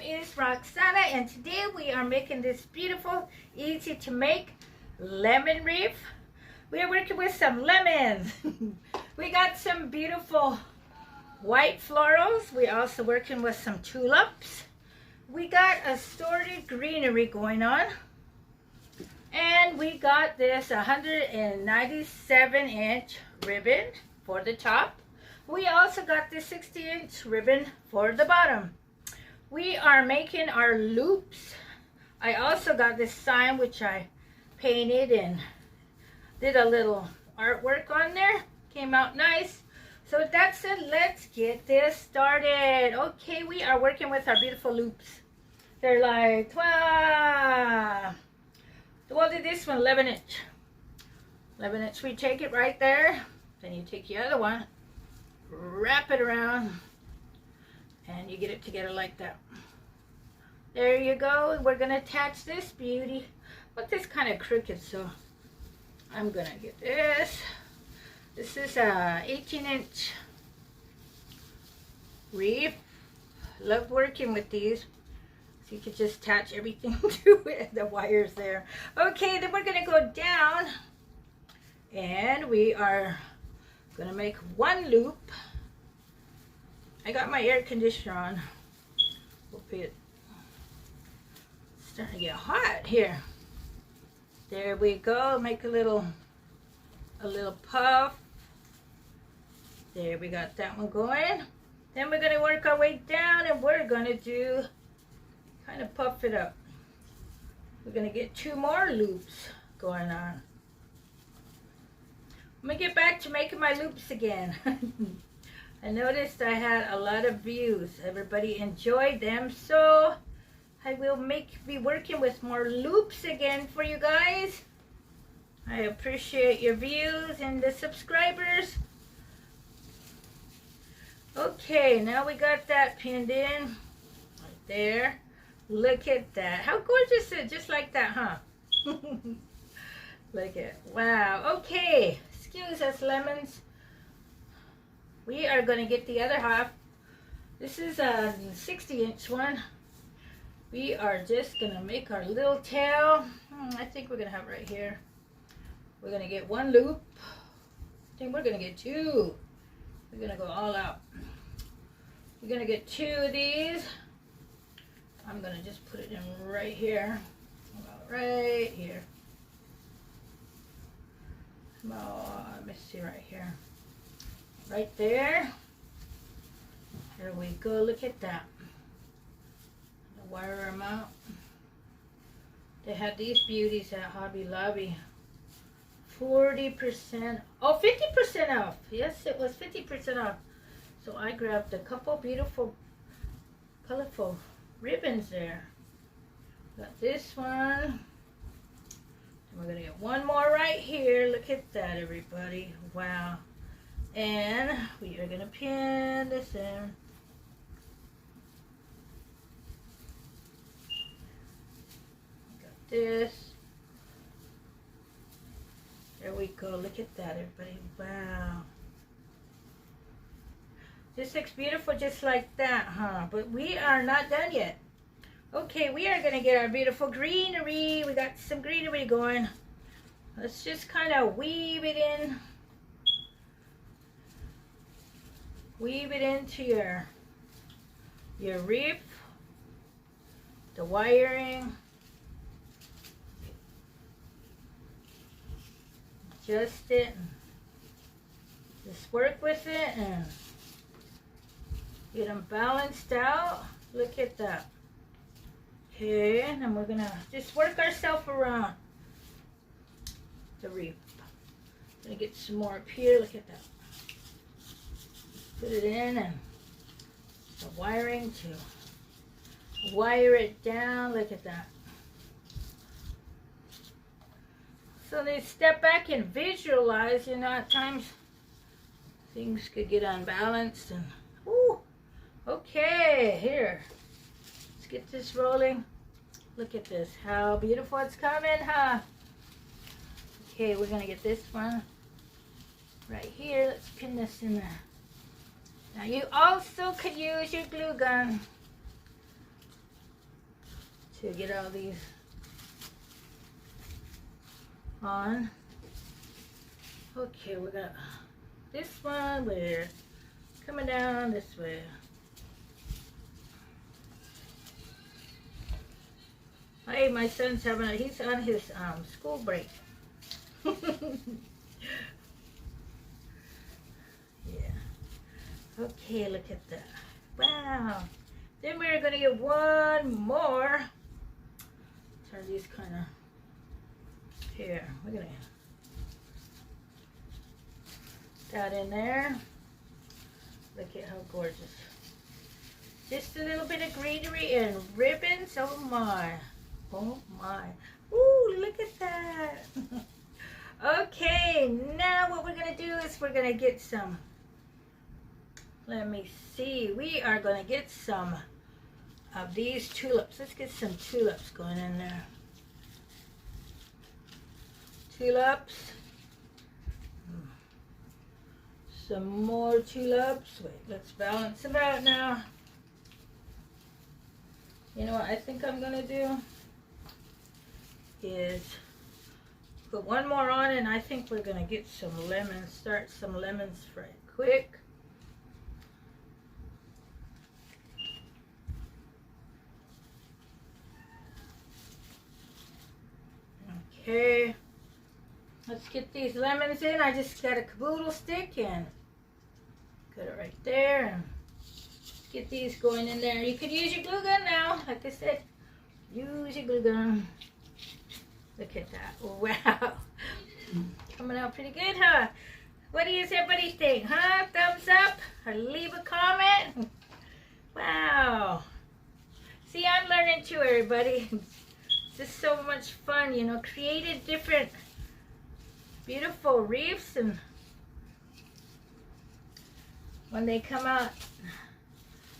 is Roxana, and today we are making this beautiful, easy to make lemon wreath. We are working with some lemons. We got some beautiful white florals. We're also working with some tulips. We got assorted greenery going on. And we got this 197-inch ribbon for the top. We also got this 60-inch ribbon for the bottom. We are making our loops. I also got this sign which I painted and did a little artwork on there. Came out nice. So with that said, let's get this started. Okay, we are working with our beautiful loops. They're like 12. We'll do this one 11-inch. 11-inch. We take it right there. Then you take the other one, wrap it around, and you get it together like that. There you go. We're going to attach this beauty. But this kind of crooked, so I'm going to get this. This is a 18-inch Wreath. Love working with these. So you could just attach everything to it. The wires there. Okay, then we're going to go down. And we are going to make one loop. I got my air conditioner on. Hopefully it's starting to get hot here. There we go. Make a little puff. There, we got that one going. Then we're going to work our way down and we're going to do kind of puff it up. We're going to get 2 more loops going on. I'm going to get back to making my loops again. I noticed I had a lot of views. Everybody enjoyed them, so I will be working with more loops again for you guys. I appreciate your views and the subscribers. Okay, now we got that pinned in right there. Look at that. How gorgeous is it? Just like that, huh? Look at, wow. Okay, excuse us, lemons. We are going to get the other half. This is a 60-inch one. We are just going to make our little tail. I think we're going to have it right here. We're going to get 1 loop. I think we're going to get 2. We're going to go all out. We're going to get 2 of these. I'm going to just put it in right here. About right here. Oh, let me see right here. Right there. There we go. Look at that. The wire them out. They had these beauties at Hobby Lobby. 40%. Oh, 50% off. Yes, it was 50% off. So I grabbed a couple beautiful, colorful ribbons there. Got this one. And we're going to get 1 more right here. Look at that, everybody. Wow. And we are going to pin this in. Got this. There we go. Look at that, everybody. Wow. This looks beautiful just like that, huh? But we are not done yet. Okay, we are going to get our beautiful greenery. We got some greenery going. Let's just kind of weave it in. Weave it into your wreath, the wiring. Adjust it. Just work with it and get them balanced out. Look at that. Okay, and then we're going to just work ourselves around the wreath. Going to get some more up here. Look at that. Put it in and the wiring to wire it down. Look at that. So they step back and visualize, you know, at times things could get unbalanced and ooh. Okay, here. Let's get this rolling. Look at this. How beautiful it's coming, huh? Okay, we're gonna get this one right here. Let's pin this in there. Now you also could use your glue gun. to get all these on. Okay, we're gonna, this one, we're coming down this way. Hey, my son's he's on his school break. Yeah. Okay, look at that. Wow. Then we're gonna get one more. Turn these kind of here. We're gonna that in there. Look at how gorgeous. Just a little bit of greenery and ribbons. Oh my. Oh my. Ooh, look at that. Okay, now what we're going to do is we're going to get some, let me see, we are going to get some of these tulips. Let's get some tulips going in there. Tulips. Some more tulips. Wait, let's balance them out now. You know what I think I'm going to do is put one more on, and I think we're going to get some lemons. Start some lemons right quick. Okay. Let's get these lemons in. I just got a caboodle stick and put it right there. And get these going in there. You could use your glue gun now. Like I said, use your glue gun. Look at that. Wow. Coming out pretty good, huh? What do you everybody think, huh? Thumbs up or leave a comment. Wow. See, I'm learning too, everybody. It's just so much fun, you know, created different beautiful wreaths, and when they come out,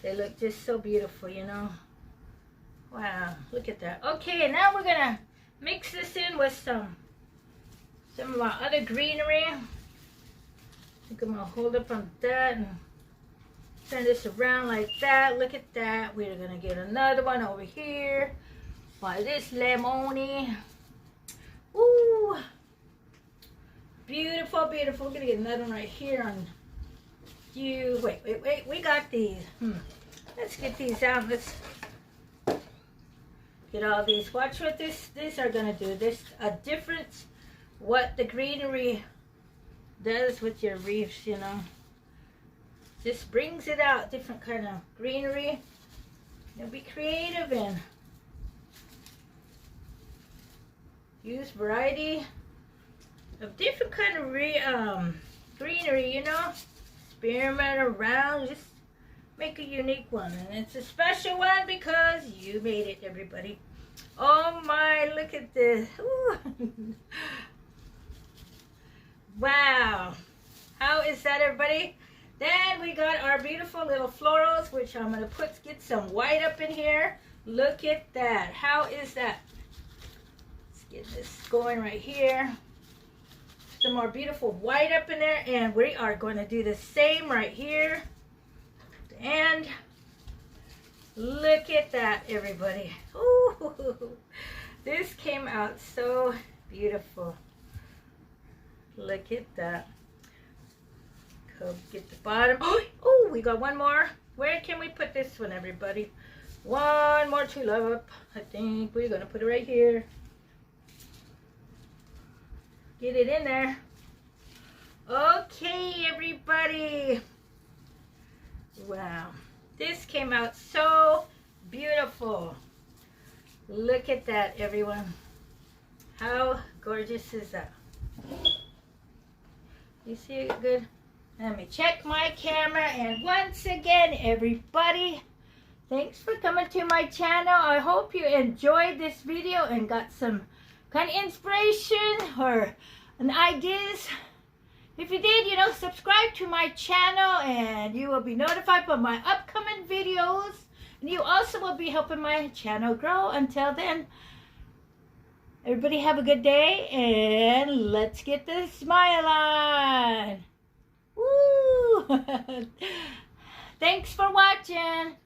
they look just so beautiful, you know. Wow, look at that. Okay, now we're gonna mix this in with some of our other greenery. I think I'm gonna hold up on that and turn this around like that. Look at that. We're gonna get another one over here by this lemony. Ooh, beautiful, beautiful. We're gonna get another one right here on you. Wait, we got these. Let's get these out. Let's get all these. Watch what these are gonna do. There's a difference what the greenery does with your wreaths, you know. Just brings it out, different kind of greenery. You'll be creative and use variety of different kind of greenery, you know. Experiment around, just make a unique one, and it's a special one because you made it, everybody. Oh my, look at this. Wow, how is that, everybody? Then we got our beautiful little florals, which I'm going to get some white up in here. Look at that. How is that? Let's get this going right here. Some more beautiful white up in there, and we are going to do the same right here. And look at that, everybody. Ooh, this came out so beautiful. Look at that. Go get the bottom. Oh, we got one more. Where can we put this one, everybody? One more tulip. I think we're going to put it right here. Get it in there. Okay, everybody. Wow. This came out so beautiful. Look at that, everyone. How gorgeous is that? You see it good? Let me check my camera, and once again, everybody, thanks for coming to my channel. I hope you enjoyed this video and got some kind of inspiration or an ideas. If you did, you know, subscribe to my channel and you will be notified for my upcoming videos. And you also will be helping my channel grow. Until then, everybody have a good day, and let's get the smile on. Woo! Thanks for watching.